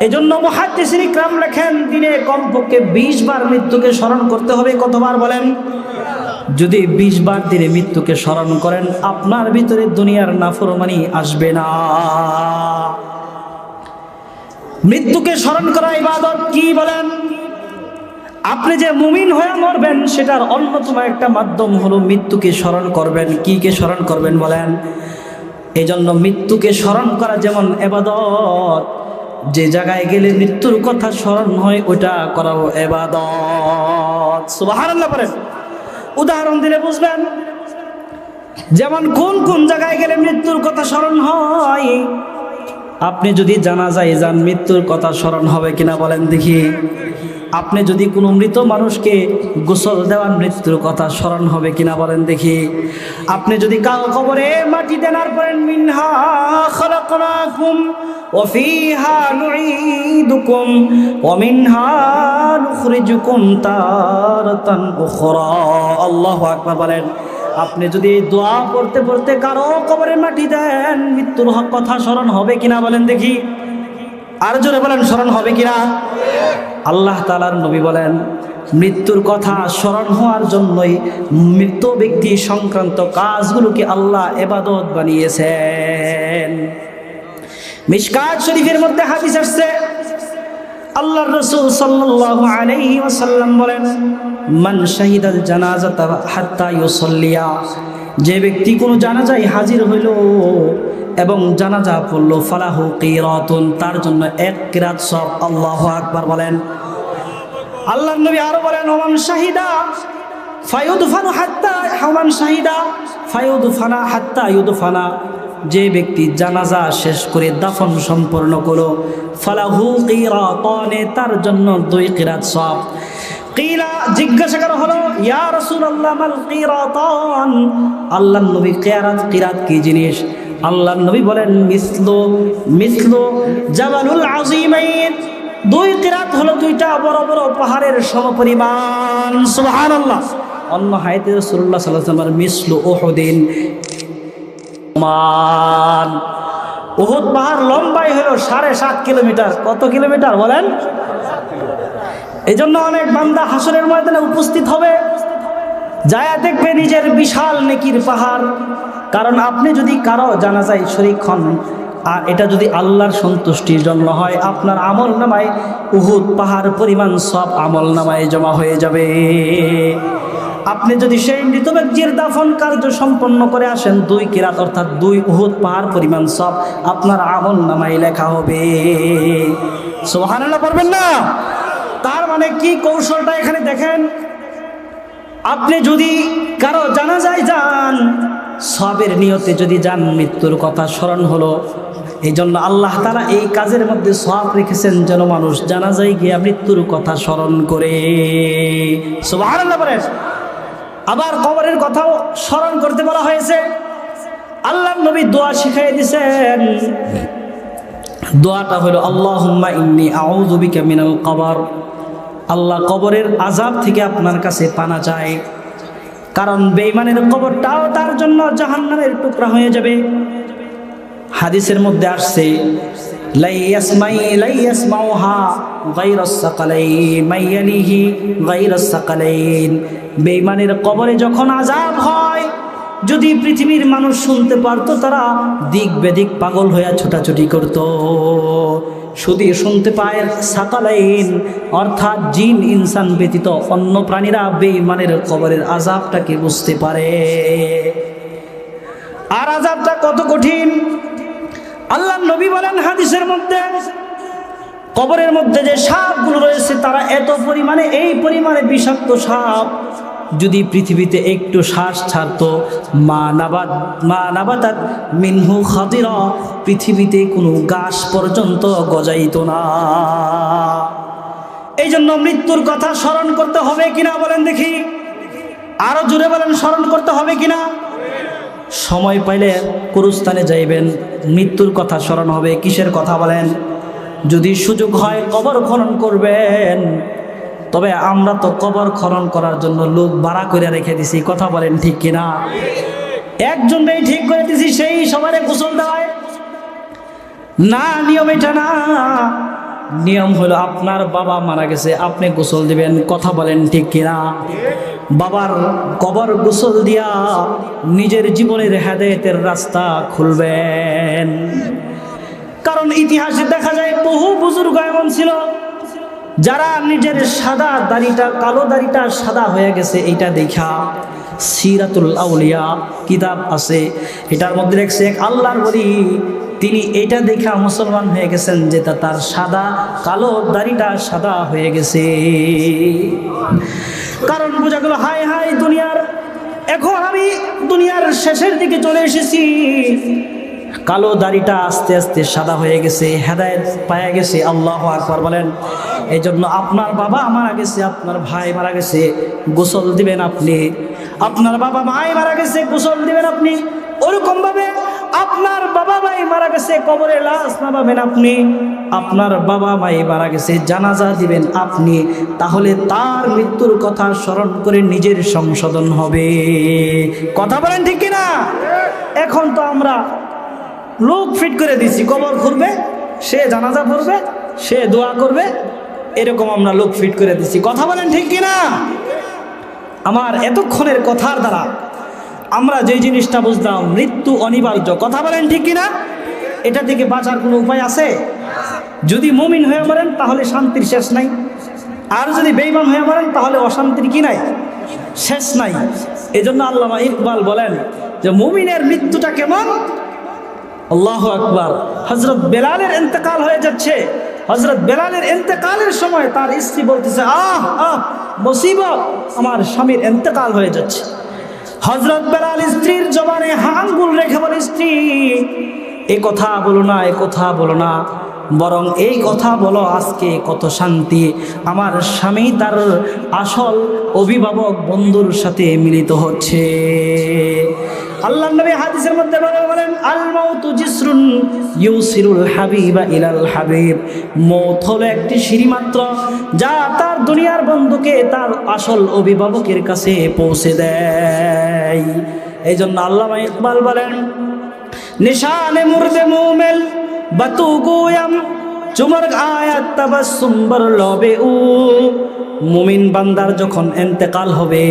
Speaker 1: এজন্য মুহাদ্দিসিন ইকরাম লেখেন দিনে কমপক্ষে 20 বার মৃত্যুকে স্মরণ করতে হবে। কতবার বলেন? যদি 20 বার দিনে মৃত্যুকে স্মরণ করেন আপনার ভিতরে দুনিয়ার নাফরমানি আসবে না। মৃত্যুকে স্মরণ করা ইবাদত। কি বলেন? আপনি যে মুমিন হয়ে মরবেন সেটার অন্যতম একটা মাধ্যম হলো মৃত্যুকে স্মরণ করবেন। কি কে স্মরণ করবেন বলেন? এই জন্য মৃত্যুকে স্মরণ করা যেমন ইবাদত, যে জায়গায় গেলে মৃত্যুর কথা স্মরণ হয় ওটা করাও ইবাদত। সুবহানাল্লাহ বলেন। উদাহরণ দিলে বুঝবেন। যেমন কোন কোন জায়গায় গেলে মৃত্যুর কথা স্মরণ হয়। আপনি যদি জানাজায় যান মৃত্যুর কথা স্মরণ হবে কিনা বলেন দেখি। আপনি যদি কোনো মৃত মানুষকে গোসল দেওয়ার মৃত্যুর কথা স্মরণ হবে কিনা বলেন দেখি। আপনি যদি কাল কবরে মাটি দেনার পরে মিনহা খালাকনাকুম ওয়া ফিহা নুঈদুকুম ওয়া মিনহা নুখরিজুকুম তারাতান উখরা। আল্লাহু আকবার বলেন। আপনি যদি দোয়া পড়তে পড়তে কারো কবরে মাটি দেন মৃত্যুর কথা স্মরণ হবে কিনা বলেন দেখি। আর জোরে বলেন স্মরণ হবে কিনা। আল্লাহ তাআলার নবী বলেন মৃত্যুর কথা স্মরণ হওয়ার জন্যই মৃত ব্যক্তি সংক্রান্ত কাজগুলোকে আল্লাহ ইবাদত বানিয়েছেন। মিশকাত শরীফের মধ্যে হাদিস আসছে, আল্লাহর রাসূল সাল্লাল্লাহু আলাইহি ওয়াসাল্লাম বলেন, মান শাহিদাল জানাজাতা হাত্তা ইউসাল্লিয়া, যে ব্যক্তি কোনো জানাজায় হাজির হইল এবং জানাজা পড়ল, ফালাহু কিরাতুন, তার জন্য এক কিরাত সওয়াব। আল্লাহু আকবার বলেন। আল্লাহর নবী আরো বলেন, ওমান শাহিদা ফায়ুদফানু হাত্তা, ওমান শাহিদা ফায়ুদফানা হাত্তা ইউদফানা, যে ব্যক্তি জানাজা শেষ করে দাফন সম্পন্ন করলো, ফালাহু কিরাতান, তার জন্য 2 কিরাত সওয়াব। কিলা, জিজ্ঞাসা করা হলো, ইয়া রাসূলুল্লাহ মাল কিরাতান, আল্লাহর নবী কিরাত কি জিনিস? আল্লাহর নবী বলেন, মিসলু জাবালুল আযীমাইন, 2 কিরাত হলো 2টা বড় বড় পাহাড়ের সমপরিমাণ। সুবহানাল্লাহ। অন্য হাদিসে রাসূলুল্লাহ সাল্লাল্লাহু আলাইহি ওয়াসাল্লাম মিসলু উহুদিন, উহুদ পাহাড় লম্বাই হলো 7.5 কিলোমিটার। কত কিলোমিটার বলেন? এই জন্য অনেক বান্দা হাসরের ময়দানে উপস্থিত হবে, যায় দেখবে নিজের বিশাল নেকির পাহাড়। কারণ আপনি যদি কারো জানাজায় শরীক হন আর এটা যদি আল্লাহর সন্তুষ্টির জন্য হয়, আপনার আমল নামায় উহুদ পাহাড় পরিমাণ সব আমল নামায় জমা হয়ে যাবে। আপনি যদি সেই মৃত ব্যক্তির দাফন কার্য সম্পন্ন করে আসেন, 2 কিরাত অর্থাৎ 2 উহুদ পাহাড় পরিমাণ সব আপনার আমল নামায় লেখা হবে। সুবহানাল্লাহ পড়বেন না? তার মানে কি কৌশলটা এখানে দেখেন। আপনি যদি কারো জানাজায় যান, সবের নিয়তে যদি যান, মৃত্যুর কথা স্মরণ হলো, এই জন্য আল্লাহ তাআলা এই কাজের মধ্যে সওয়াব রেখেছেন যেন মানুষ জানাজায় গিয়ে মৃত্যুর কথা স্মরণ করে। সুবহানাল্লাহ বলেন। আবার কবরের কথাও স্মরণ করতে বলা হয়েছে। আল্লাহর নবী দোয়া শিখিয়ে দিয়েছেন, দোয়াটা হলো আল্লাহুম্মা ইন্নী আউযু বিকা মিনাল কবর, আল্লাহ কবরের আযাব থেকে আপনার কাছে পানা চাই। কারণ বেঈমানের কবরটাও তার জন্য জাহান্নামের টুকরা হয়ে যাবে। হাদিসের মধ্যে আসছে, লা ইয়াসমাউহা গায়রাস সাকালাইন মাইয়ালিহি গায়রাস সাকালাইন, বেঈমানের কবরে যখন আযাব হয়, যদি পৃথিবীর মানুষ শুনতে পারতো, তারা দিক বেদিক পাগল হয়ে ছোটাছুটি করত। শুধু শুনতে পায় সাকালাইন অর্থাৎ জিন ইনসান ব্যতীত অন্য প্রাণীরা বেঈমানের কবরের আযাবটাকে বুঝতে পারে। আর আযাবটা কত কঠিন আল্লাহর নবী বলেন হাদিসের মধ্যে, কবরের মধ্যে যে সাপগুলো রয়েছে তারা এত পরিমাণে, এই পরিমাণে বিষাক্ত সাপ, যদি পৃথিবীতে একটু শ্বাস ছাড়তো, মা নাবাতাত মিনহু খাদিরা, পৃথিবীতে কোনো গাছ পর্যন্ত গজাইতো না। এই জন্য মৃত্যুর কথা স্মরণ করতে হবে কিনা বলেন দেখি, আরো জোরে বলেন, স্মরণ করতে হবে কিনা? সময় পাইলে কুরুস্থানে যাইবেন, মৃত্যুর কথা স্মরণ হবে। কিসের কথা বলেন? যদি সুযোগ হয় কবর খনন করবেন। তবে আমরা তো কবর খনন করার জন্য লোক ভাড়া করে রেখে দিছি, কথা বলেন ঠিক কিনা? একজনকেই ঠিক করে দিছি, সেই সবারে গোসল দেওয়ায় না, নিয়ম এটা না। নিয়ম হলো আপনার বাবা মারা গেছে, আপনি গোসল দিবেন, কথা বলেন ঠিক কিনা? বাবার কবর গোসল দিয়া নিজের জীবনের হেদায়েতের রাস্তা খুলবেন। কারণ ইতিহাসে দেখা যায় বহু বুজুর্গ এমন ছিল যারা নিজের সাদা দাড়িটা, কালো দাড়িটা সাদা হয়ে গেছে, এইটা দেখা সিরাতুল আউলিয়া কিতাব আছে, এটার মধ্যে দেখছে এক আল্লাহর ওলি, তিনি এটা দেখা মুসলমান হয়ে গেছেন, যে তার সাদা কালো দাড়িটা সাদা হয়ে গেছে। কারণ বোঝা গেল, হায় হায় দুনিয়ার, এখন আমি দুনিয়ার শেষের দিকে চলে এসেছি, কালো দাড়িটা আস্তে আস্তে সাদা হয়ে গেছে, হেদায়েত পাওয়া গেছে। আল্লাহু আকবার বলেন। এই জন্য আপনার বাবা মারা গেছে, আপনার ভাই মারা গেছে, গোসল দিবেন আপনি। আপনার বাবা মাই মারা গেছে, গোসল দিবেন আপনি। ওরকম ভাবে আপনার বাবা মাই মারা গেছে, কবরে লাশ নামাবেন আপনি। আপনার বাবা মাই মারা গেছে, জানাজা দিবেন আপনি। তাহলে তার মৃত্যুর কথা স্মরণ করে নিজের সংশোধন হবে। কথা বলেন ঠিক কিনা? এখন তো আমরা লোক ফিট করে দিছি, কবর খুঁড়বে, সে জানাজা পড়বে, সে দোয়া করবে, এরকম আমরা লোক ফিট করে দিছি। কথা বলেন ঠিক কিনা? আমার এতক্ষণের কথার দ্বারা আমরা যে জিনিসটা বুঝলাম, মৃত্যু অনিবার্য। কথা বলেন ঠিক কিনা? এটা থেকে বাঁচার কোনো উপায় আছে? যদি মুমিন হয়ে মরেন তাহলে শান্তির শেষ নাই, আর যদি বেঈমান হয়ে মরেন তাহলে অশান্তির কি নাই, শেষ নাই। এজন্য আল্লামা ইকবাল বলেন যে মুমিনের মৃত্যুটা কেমন? আল্লাহু আকবার। হযরত বেলালের ইন্তেকাল হয়ে যাচ্ছে, হযরত বেলালের ইন্তেকালের সময় তার স্ত্রী বলতেছে, আহ আহ মুসিবত, আমার স্বামীর ইন্তেকাল হয়ে যাচ্ছে। হযরত বেলাল স্ত্রীর জবানে আঙ্গুল রেখে বলে, স্ত্রী এ কথা বলো না, এ কথা বলো না, বরং এই কথা বলো আজকে কত শান্তি, আমার স্বামী তার আসল অভিভাবক বন্ধুর সাথে মিলিত হচ্ছে। আল্লাহর নবী হাদিসের মধ্যে বলেন, আল মাউতু জিসরুন ইউসিরুল হাবিবা ইলাল হাবিব, মৌত হলো একটি সিঁড়ি মাত্র যা তার দুনিয়ার বন্ধুকে তার আসল অভিভাবকের কাছে পৌঁছে দেয়। এই জন্য আল্লামা ইকবাল বলেন, নিশানে মুর্দে মুমেল বাতু গোয়াম চুমর আয়াত তাবাসসুম বার লবে উ। মুমিন বান্দার যখন ইন্তেকাল হবে,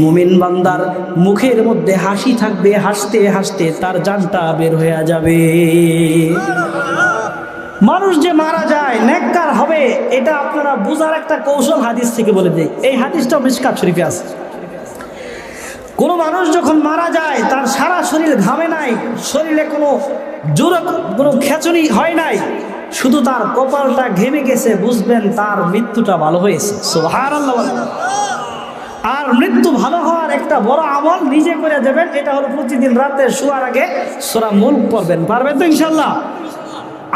Speaker 1: মুমিন বান্দার মুখের মধ্যে হাসি থাকবে, হাসতে হাসতে তার জানটা বের হয়ে যাবে। মানুষ যে মারা যায় নেককার হবে, এটা আপনারা বুঝার একটা কৌশল হাদিস থেকে বলে দেয়। এই হাদিসটা মিশকাত শরীফে আছে। কোনো মানুষ যখন মারা যায় তার সারা শরীর ঘামে নাই, শরীরে কোনো জোর কোনো খেচুনি হয় নাই, শুধু তার কপালটা ঘেমে গেছে, বুঝবেন তার মৃত্যুটা ভালো হয়েছে। সুবহানাল্লাহ। আর মৃত্যু ভালো হওয়ার একটা বড় আমল নিজে করে দেবেন, এটা হলো প্রতিদিন রাতে শোয়ার আগে সূরা মুলক পড়বেন। পারবেন তো ইনশাআল্লাহ?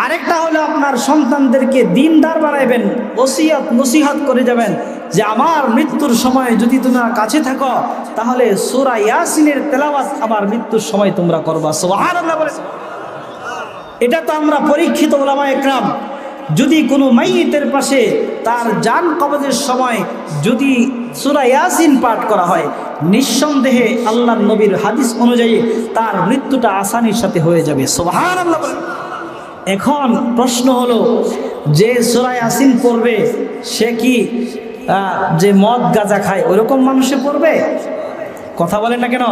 Speaker 1: আরেকটা হলো আপনার সন্তানদেরকে দিনদার বানাইবেন, ওসিয়ত নসিহত করে যাবেন যে আমার মৃত্যুর সময় যদি তোমরা কাছে থাকো তাহলে সূরা ইয়াসিনের তেলাওয়াত আমার মৃত্যুর সময় তোমরা করবা। সুবহানাল্লাহ বলে। এটা তো আমরা পরীক্ষিত উলামা একরাম, যদি কোনো মাইয়িতের পাশে তার জান কবজের সময় যদি সূরা ইয়াসিন পাঠ করা হয়, নিঃসন্দেহে আল্লাহর নবীর হাদিস অনুযায়ী তার মৃত্যুটা আসানির সাথে হয়ে যাবে। সুবহানাল্লাহ বলে। এখন প্রশ্ন হলো, যে সূরা ইয়াসিন পড়বে সে কি যে মদ গাঁজা খায় ওইরকম মানুষে পড়বে? কথা বলেন না কেন?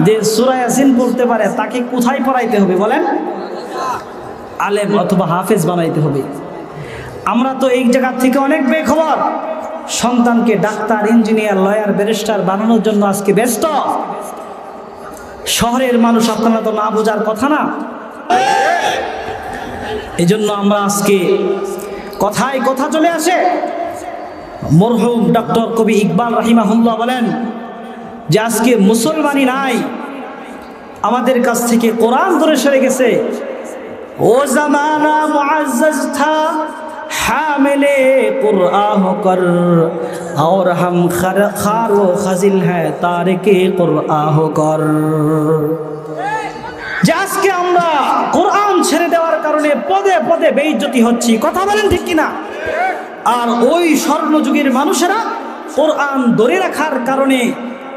Speaker 1: যে সূরা ইয়াসিন পড়তে পারে তাকে কোথায় পড়াইতে হবে বলেন? আলেম অথবা হাফেজ বানাইতে হবে। আমরা তো এই জায়গা থেকে অনেক বেখবর, সন্তানকে ডাক্তার, ইঞ্জিনিয়ার, লয়ার, ব্যারিস্টার বানানোর জন্য আজকে ব্যস্ত। শহরের মানুষ আপনারা তো না বোঝার কথা না। এই জন্য আমরা আজকে কথায় কথা চলে আসে। মরহুম ডক্টর কবি ইকবাল রাহিমাহুল্লাহ বলেন যে আজকে মুসলমানই নাই, আমাদের কাছ থেকে কোরআন দূরে সরে গেছে। ও জামানা মুআজ্জাজ থা হামিলে কুরআন কর और हम खार व खजिल है तारिके कुरआन কর। যে আজকে আমরা কোরআন ছেড়ে দেওয়ার কারণে পদে পদে বেইজ্জতি হচ্ছি। কথা বলেন ঠিক কিনা? আর ওই স্বর্ণযুগের মানুষেরা কোরআন ধরে রাখার কারণে,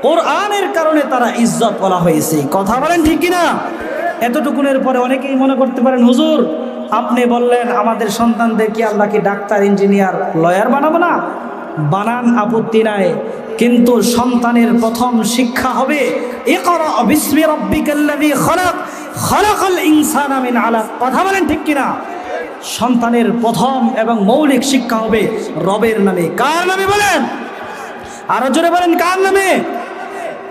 Speaker 1: কোরআনের কারণে তারা ইজ্জত বলা হয়েছে। কথা বলেন ঠিক কিনা? এতটুকুনের পরে অনেকেই মনে করতে পারেন, হুজুর আপনি বললেন আমাদের সন্তানদেরকে আল্লাহকে ডাক্তার, ইঞ্জিনিয়ার, লয়ার বানাবো না। বানান, আপত্তি নাই, কিন্তু সন্তানের প্রথম শিক্ষা হবে ইকরা বিসমি রাব্বিকাল্লাযী খালাক খালাকাল ইনসানা মিন আলাক। কথা বলেন ঠিক কিনা? সন্তানের প্রথম এবং মৌলিক শিক্ষা হবে রবের নামে। কার নামে বলেন? আরো জোরে বলেন, কার নামে?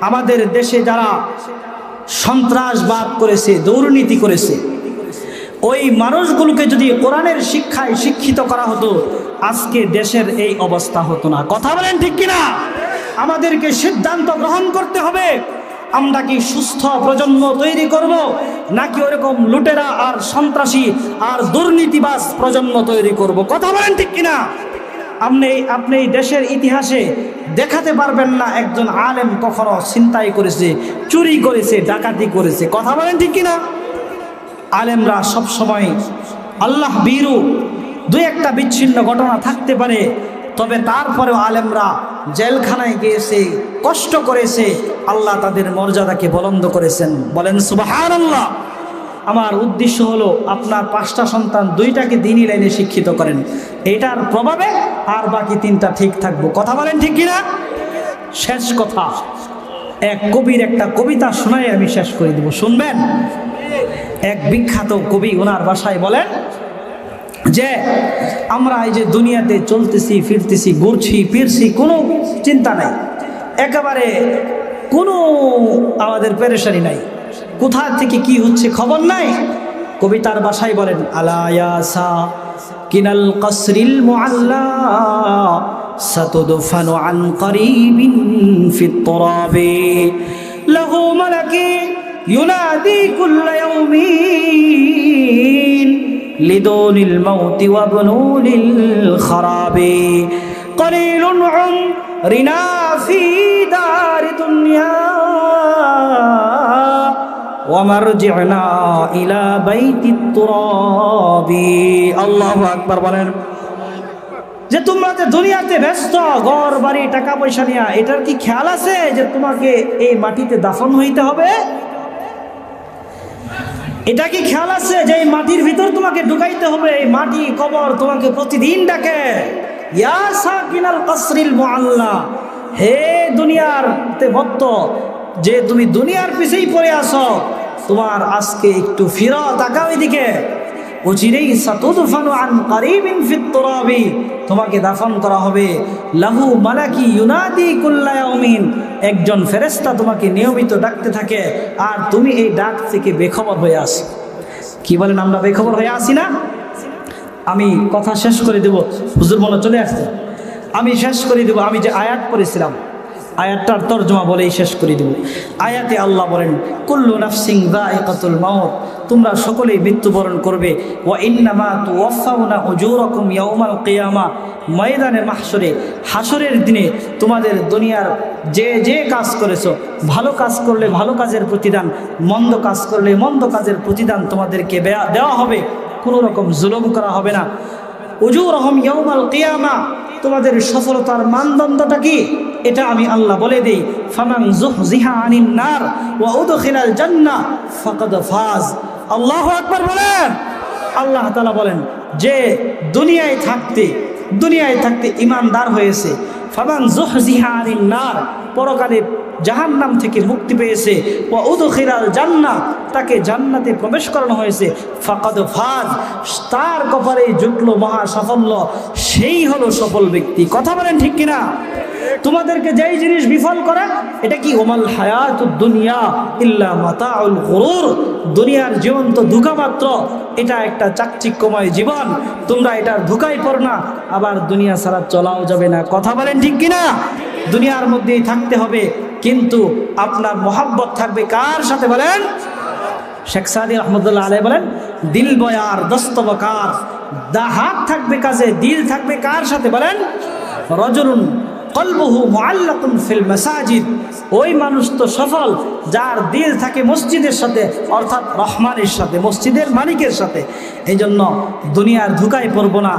Speaker 1: আমাদের দেশে যারা সন্ত্রাসবাদ করেছে, দুর্নীতি করেছে, ওই মানুষগুলোকে যদি কোরআনের শিক্ষায় শিক্ষিত করা হতো আজকে দেশের এই অবস্থা হতো না। কথা বলেন ঠিক কিনা? আমাদেরকে সিদ্ধান্ত গ্রহণ করতে হবে, আমরা কি সুস্থ প্রজন্ম তৈরি করব নাকি ওরকম লুটেরা আর সন্ত্রাসী আর দুর্নীতিবাজ প্রজন্ম তৈরি করব? কথা বলেন ঠিক কিনা? আপনি দেশের ইতিহাসে দেখাতে পারবেন না একজন আলেম কখনো ছিনতাই করেছে, চুরি করেছে, ডাকাতি করেছে। কথা বলেন ঠিক কিনা? আলেমরা সব সময় আল্লাহ ভীরু, দুই একটা বিচ্ছিন্ন ঘটনা থাকতে পারে, তবে তারপরেও আলেমরা জেলখানায় গিয়েছে, কষ্ট করেছে, আল্লাহ তাদের মর্যাদাকে বুলন্দ করেছেন। বলেন সুবহানাল্লাহ। আমার উদ্দেশ্য হলো আপনার 5টা সন্তান 2টাকে দ্বীনি লাইনে শিক্ষিত করেন, এটার প্রভাবে আর বাকি 3টা ঠিক থাকবো। কথা বলেন ঠিক কিনা? শেষ কথা, এক কবির একটা কবিতা শোনাই আমি শেষ করে দেব, শুনবেন? এক বিখ্যাত কবি ওনার ভাষায় বলেন যে আমরা এই যে দুনিয়াতে চলতেছি ফিরতেছি ঘুরছি ফিরছি, কোনো চিন্তা নাই, একেবারে কোনো আমাদের পেরেশানি নাই, কোথা থেকে কি হচ্ছে খবর নাই। কবিতার ভাষায় বলেন আলা ইয়া সাকিনাল কসরিল মুআল্লা সাতুদফানু আন করিবিন ফিত তুরাবি লাহু মালাকি ইউনাদি কুল্লা ইয়াউমিন লিদুনিল মাউতি ওয়া বুনুনিল খারাবি কলিলুন উমরিনা ফি দারি দুনিয়া ওয়ামারজি'না ইলা বাইতিত তুরাবি। আল্লাহু আকবার বলেন। যে তোমরা যে দুনিয়াতে ব্যস্ত, ঘর বাড়ি টাকা পয়সা নিয়ে, এটার কি খেয়াল আছে যে তোমাকে এই মাটিতে দাফন হইতে হবে? এটা কি খেয়াল আছে যে এই মাটির ভিতর তোমাকে ঢুকাইতে হবে? এই মাটি কবর তোমাকে প্রতিদিন ডাকে, ইয়া সাকিনাল কসরিল মুআল্লা, হে দুনিয়ার মত্ত, যে তুমি দুনিয়ার পিছেই পড়ে আসো, তোমার আজকে একটু ফিরো, তাকাও এদিকে। অচিরেই সাতুদফানু আন করিবিন ফিত তুরাবি, তোমাকে দাফন করা হবে। লাহু মালাকি ইউনাদি কুল্লা ইয়াউমিন, একজন ফেরেশতা তোমাকে নিয়মিত ডাকতে থাকে, আর তুমি এই ডাক থেকে বেখবর হয়ে আসো। কি বলেন, আমরা বেখবর হয়ে আসি না? আমি কথা শেষ করে দেব, হুজুর মনে চলে আসছে, আমি শেষ করে দেব। আমি যে আয়াত পড়েছিলাম, আয়াতটার তরজমা বলেই শেষ করে দেব। আয়াতে আল্লাহ বলেন কুল্লু নাফসিন যায়িকাতুল মাউত, তোমরা সকলেই মৃত্যুবরণ করবে। ওয়া ইন্নামা তুওয়াফাউনা উজুরাকুম ইয়াউমাল কিয়ামা, ময়দানে মাহশরে, হাসরের দিনে তোমাদের দুনিয়ার যে যে কাজ করেছো, ভালো কাজ করলে ভালো কাজের প্রতিদান, মন্দ কাজ করলে মন্দ কাজের প্রতিদান তোমাদেরকে দেওয়া হবে, কোনো রকম জুলুম করা হবে না। উজুরহুম ইয়াউমাল কিয়ামা, তোমাদের সফলতার মানদণ্ডটা কি এটা আমি আল্লাহ বলে দেই। ফামান যুহজিহা আনিন নার ওয়া উদখিলাল জান্নাহ ফাকাদ ফাজ। আল্লাহু আকবার বলেন। আল্লাহ তাআলা বলেন যে দুনিয়ায় থাকতে ঈমানদার হয়েছে, ফামান যুহজিহা আনিন নার, পরকালে জাহান্নাম থেকে মুক্তি পেয়েছে, ওয়া উদখিলাল জান্নাহ, তাকে জান্নাতে প্রবেশ করানো হয়েছে, ফাকাদ ফাজ, তার কপালে জুটলো মহা সাফল্য, সেই হলো সফল ব্যক্তি। কথা বলেন ঠিক কিনা? তোমাদেরকে যেই জিনিস বিফল করে, এটা কি ওমাল হায়াতুদ দুনিয়া ইল্লা মাতাউল গুরুর, দুনিয়ার জীবন তো ধোঁকা মাত্র, এটা একটা চাকচিক্যময় জীবন, তোমরা এটার ধোঁকায় পড়ো না, আবার দুনিয়া ছাড়া চলাও যাবে না। কথা বলেন ঠিক কিনা? দুনিয়ার মধ্যেই থাকতে হবে, কিন্তু আপনার মোহাব্বত থাকবে কার সাথে বলেন? শেখ সাদি রহমতুল্লাহ আলাইহি বলেন দিল বয়ার দস্তবকার, হাত থাকবে কাজে, দিল থাকবে কার সাথে বলেন? রজুলুন কলবুহু মুআল্লাকুন ফিল মাসাজিদ, ওই মানুষ তো সফল যার দিল থাকে মসজিদের সাথে, অর্থাৎ রহমানের সাথে, মসজিদের মালিকের সাথে। এই জন্য দুনিয়ার ধোঁকায় পড়বো না।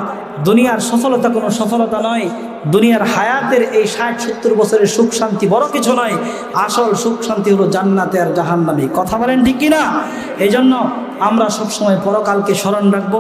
Speaker 1: দুনিয়ার সফলতা কোনো সফলতা নয়, দুনিয়ার হায়াতের এই ৬০-৭০ বছরের সুখ শান্তি বড় কিছু নয়, আসল সুখ শান্তি হলো জান্নাতে আর জাহান্নামে। কথা বলেন ঠিক কিনা? এই জন্য আমরা সবসময় পরকালকে স্মরণ রাখবো।